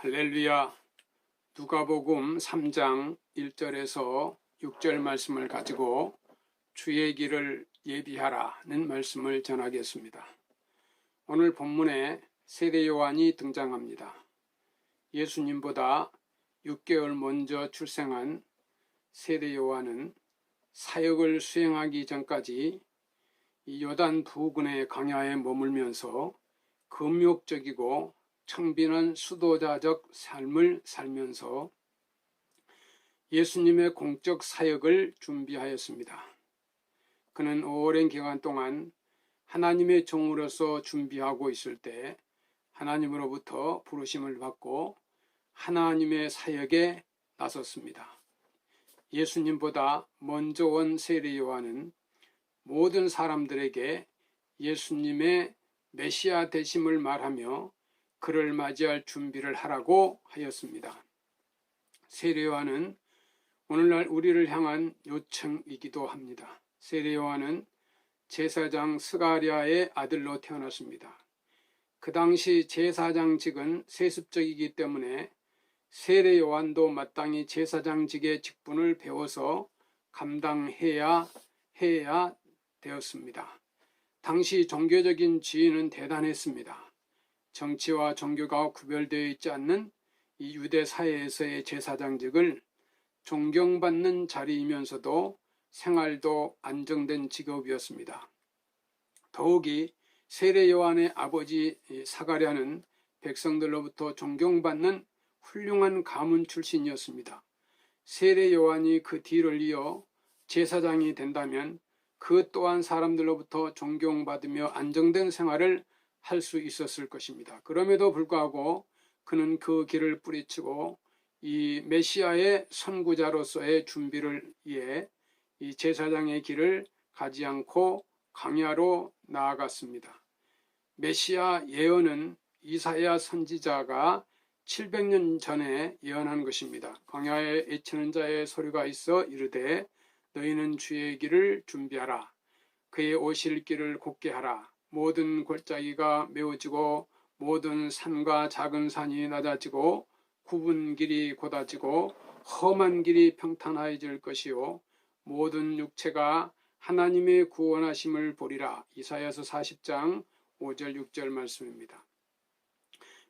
할렐루야. 누가복음 3장 1절에서 6절 말씀을 가지고 주의 길을 예비하라는 말씀을 전하겠습니다. 오늘 본문에 세례 요한이 등장합니다. 예수님보다 6개월 먼저 출생한 세례 요한은 사역을 수행하기 전까지 이 요단 부근의 광야에 머물면서 금욕적이고 청빈한 수도자적 삶을 살면서 예수님의 공적 사역을 준비하였습니다. 그는 오랜 기간 동안 하나님의 종으로서 준비하고 있을 때 하나님으로부터 부르심을 받고 하나님의 사역에 나섰습니다. 예수님보다 먼저 온 세례 요한은 모든 사람들에게 예수님의 메시아 되심을 말하며 그를 맞이할 준비를 하라고 하였습니다. 세례 요한은 오늘날 우리를 향한 요청이기도 합니다. 세례 요한은 제사장 스가랴의 아들로 태어났습니다. 그 당시 제사장직은 세습적이기 때문에 세례 요한도 마땅히 제사장직의 직분을 배워서 감당해야 되었습니다. 당시 종교적인 지위는 대단했습니다. 정치와 종교가 구별되어 있지 않는 이 유대 사회에서의 제사장직을 존경받는 자리이면서도 생활도 안정된 직업이었습니다. 더욱이 세례 요한의 아버지 사가랴는 백성들로부터 존경받는 훌륭한 가문 출신이었습니다. 세례 요한이 그 뒤를 이어 제사장이 된다면 그 또한 사람들로부터 존경받으며 안정된 생활을 할 수 있었을 것입니다. 그럼에도 불구하고 그는 그 길을 뿌리치고 이 메시아의 선구자로서의 준비를 위해 이 제사장의 길을 가지 않고 광야로 나아갔습니다. 메시아 예언은 이사야 선지자가 700년 전에 예언한 것입니다. 광야에 애치는 자의 소리가 있어 이르되 너희는 주의 길을 준비하라. 그의 오실 길을 곧게 하라. 모든 골짜기가 메워지고 모든 산과 작은 산이 낮아지고 굽은 길이 곧아지고 험한 길이 평탄해질 것이요 모든 육체가 하나님의 구원하심을 보리라. 이사야서 40장 5절 6절 말씀입니다.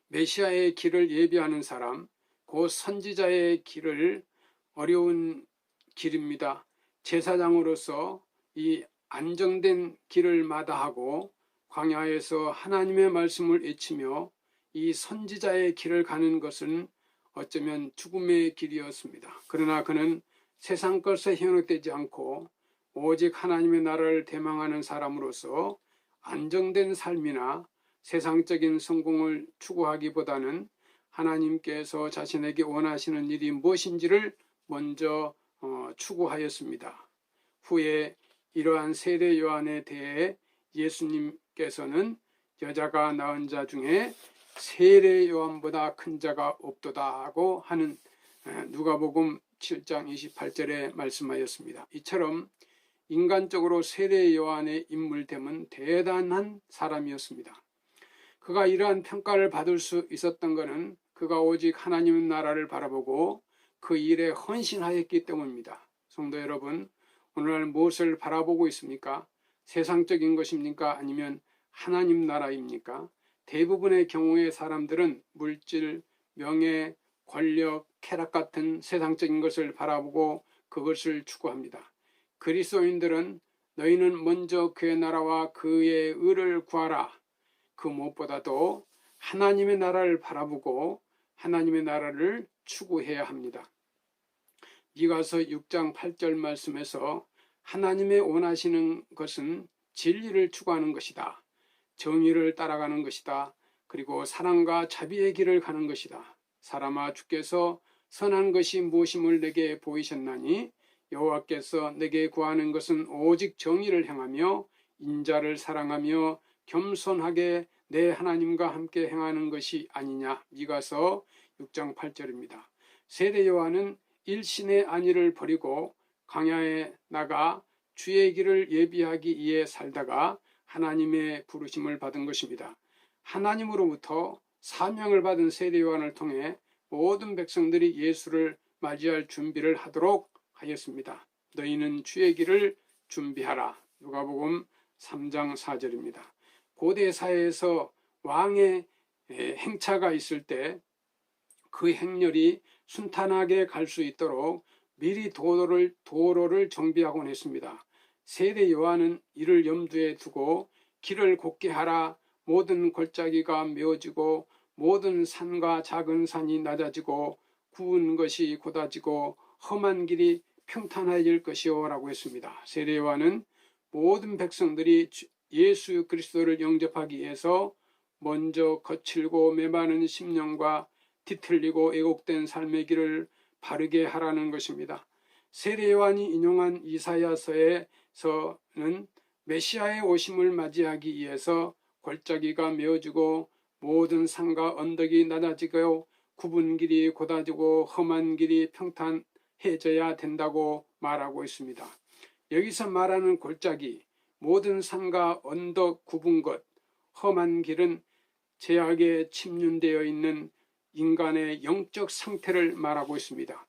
메시아의 길을 예비하는 사람, 곧 선지자의 길을 어려운 길입니다. 제사장으로서 이 안정된 길을 마다하고 광야에서 하나님의 말씀을 외치며 이 선지자의 길을 가는 것은 어쩌면 죽음의 길이었습니다. 그러나 그는 세상 것에 현혹되지 않고 오직 하나님의 나라를 대망하는 사람으로서 안정된 삶이나 세상적인 성공을 추구하기보다는 하나님께서 자신에게 원하시는 일이 무엇인지를 먼저 추구하였습니다. 후에 이러한 세례 요한에 대해 예수님께서는 여자가 낳은 자 중에 세례 요한보다 큰 자가 없도다 하고 하는 누가복음 7장 28절에 말씀하였습니다. 이처럼 인간적으로 세례 요한의 인물됨은 대단한 사람이었습니다. 그가 이러한 평가를 받을 수 있었던 것은 그가 오직 하나님의 나라를 바라보고 그 일에 헌신하였기 때문입니다. 성도 여러분, 오늘날 무엇을 바라보고 있습니까? 세상적인 것입니까? 아니면 하나님 나라입니까? 대부분의 경우의 사람들은 물질, 명예, 권력, 쾌락 같은 세상적인 것을 바라보고 그것을 추구합니다. 그리스도인들은 너희는 먼저 그의 나라와 그의 의를 구하라. 그 무엇보다도 하나님의 나라를 바라보고 하나님의 나라를 추구해야 합니다. 미가서 6장 8절 말씀에서 하나님의 원하시는 것은 진리를 추구하는 것이다. 정의를 따라가는 것이다. 그리고 사랑과 자비의 길을 가는 것이다. 사람아, 주께서 선한 것이 무엇임을 내게 보이셨나니 여호와께서 내게 구하는 것은 오직 정의를 행하며 인자를 사랑하며 겸손하게 내 하나님과 함께 행하는 것이 아니냐. 미가서 6장 8절입니다. 세례 요한은 일신의 안위를 버리고 광야에 나가 주의 길을 예비하기 위해 살다가 하나님의 부르심을 받은 것입니다. 하나님으로부터 사명을 받은 세례 요한을 통해 모든 백성들이 예수를 맞이할 준비를 하도록 하였습니다. 너희는 주의 길을 준비하라. 누가복음 3장 4절입니다. 고대 사회에서 왕의 행차가 있을 때 그 행렬이 순탄하게 갈 수 있도록 미리 도로를 정비하곤 했습니다. 세례 요한은 이를 염두에 두고 길을 곧게 하라. 모든 골짜기가 메워지고 모든 산과 작은 산이 낮아지고 구운 것이 곧아지고 험한 길이 평탄해질 것이요 라고 했습니다. 세례 요한은 모든 백성들이 예수 그리스도를 영접하기 위해서 먼저 거칠고 메마른 심령과 뒤틀리고 왜곡된 삶의 길을 바르게 하라는 것입니다. 세례 요한이 인용한 이사야서에서는 메시아의 오심을 맞이하기 위해서 골짜기가 메어지고 모든 산과 언덕이 낮아지고 굽은 길이 곧아지고 험한 길이 평탄해져야 된다고 말하고 있습니다. 여기서 말하는 골짜기, 모든 산과 언덕 굽은 것, 험한 길은 죄악에 침륜되어 있는 인간의 영적 상태를 말하고 있습니다.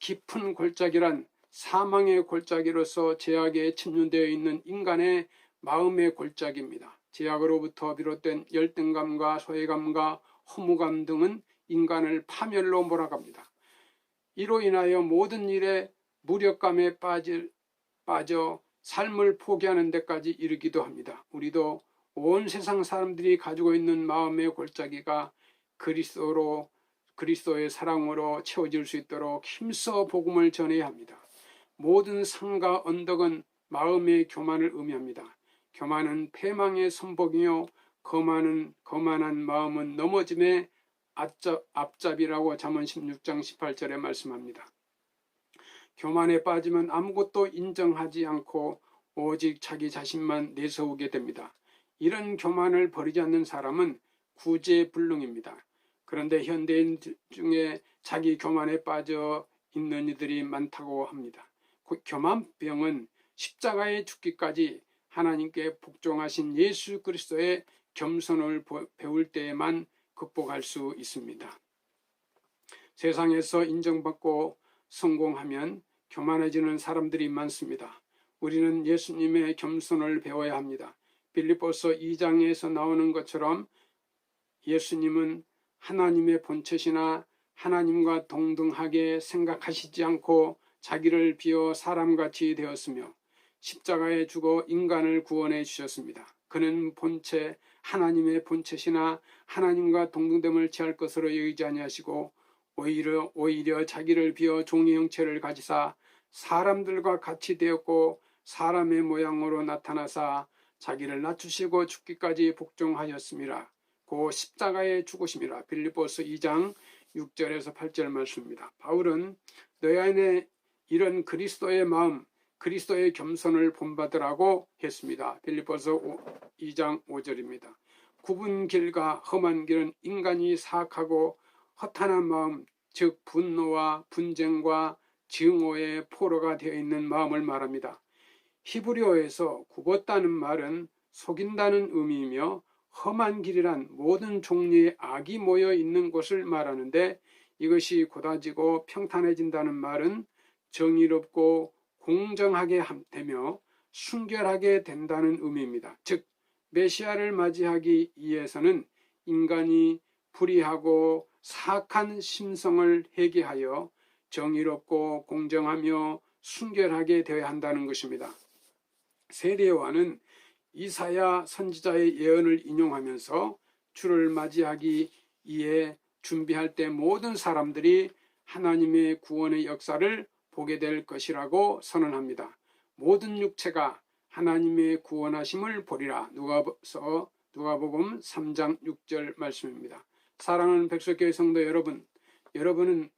깊은 골짜기란 사망의 골짜기로서 죄악에 침륜되어 있는 인간의 마음의 골짜기입니다. 죄악으로부터 비롯된 열등감과 소외감과 허무감 등은 인간을 파멸로 몰아갑니다. 이로 인하여 모든 일에 무력감에 빠져 삶을 포기하는 데까지 이르기도 합니다. 우리도 온 세상 사람들이 가지고 있는 마음의 골짜기가 그리스도의 사랑으로 채워질 수 있도록 힘써 복음을 전해야 합니다. 모든 산과 언덕은 마음의 교만을 의미합니다. 교만은 패망의 선복이요 거만한 마음은 넘어짐의 앞잡이라고 잠언 16장 18절에 말씀합니다. 교만에 빠지면 아무것도 인정하지 않고 오직 자기 자신만 내세우게 됩니다. 이런 교만을 버리지 않는 사람은 구제불능입니다. 그런데 현대인 중에 자기 교만에 빠져 있는 이들이 많다고 합니다. 교만병은 십자가에 죽기까지 하나님께 복종하신 예수 그리스도의 겸손을 배울 때에만 극복할 수 있습니다. 세상에서 인정받고 성공하면 교만해지는 사람들이 많습니다. 우리는 예수님의 겸손을 배워야 합니다. 빌립보서 2장에서 나오는 것처럼 예수님은 하나님의 본체시나 하나님과 동등하게 생각하시지 않고 자기를 비워 사람같이 되었으며 십자가에 죽어 인간을 구원해 주셨습니다. 그는 본체 하나님의 본체시나 하나님과 동등됨을 취할 것으로 여기지 아니하시고 오히려 자기를 비워 종의 형체를 가지사 사람들과 같이 되었고 사람의 모양으로 나타나사 자기를 낮추시고 죽기까지 복종하였음이라. 고 십자가에 죽으심이라. 빌립보서 2장 6절에서 8절 말씀입니다. 바울은 너희 안에 이런 그리스도의 마음, 그리스도의 겸손을 본받으라고 했습니다. 빌립보서 2장 5절입니다. 굽은 길과 험한 길은 인간이 사악하고 허탄한 마음, 즉 분노와 분쟁과 증오의 포로가 되어 있는 마음을 말합니다. 히브리어에서 굽었다는 말은 속인다는 의미이며 험한 길이란 모든 종류의 악이 모여 있는 곳을 말하는데 이것이 곧아지고 평탄해진다는 말은 정의롭고 공정하게 되며 순결하게 된다는 의미입니다. 즉 메시아를 맞이하기 위해서는 인간이 불의하고 사악한 심성을 회개하여 정의롭고 공정하며 순결하게 되어야 한다는 것입니다. 세례 요한은 이사야 선지자의 예언을 인용하면서 주를 맞이하기 위해 준비할 때 모든 사람들이 하나님의 구원의 역사를 보게 될 것이라고 선언합니다. 모든 육체가 하나님의 구원하심을 보리라. 누가복음 3장 6절 말씀입니다. 사랑하는 백석교회 성도 여러분, 여러분은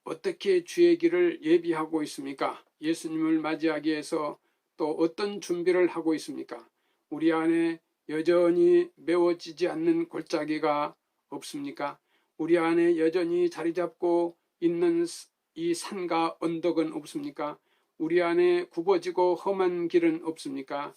어떻게 주의 길을 예비하고 있습니까? 예수님을 맞이하기 위해서 또 어떤 준비를 하고 있습니까? 우리 안에 여전히 메워지지 않는 골짜기가 없습니까? 우리 안에 여전히 자리 잡고 있는 이 산과 언덕은 없습니까? 우리 안에 굽어지고 험한 길은 없습니까?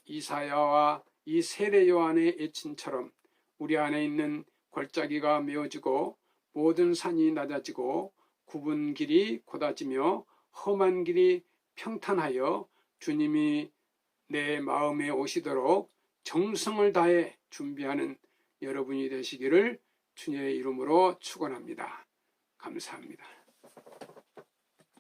이사야와 이 세례 요한의 애친처럼 우리 안에 있는 골짜기가 메워지고 모든 산이 낮아지고 굽은 길이 곧아지며 험한 길이 평탄하여 주님이 내 마음에 오시도록 정성을 다해 준비하는 여러분이 되시기를 주님의 이름으로 축원합니다. 감사합니다.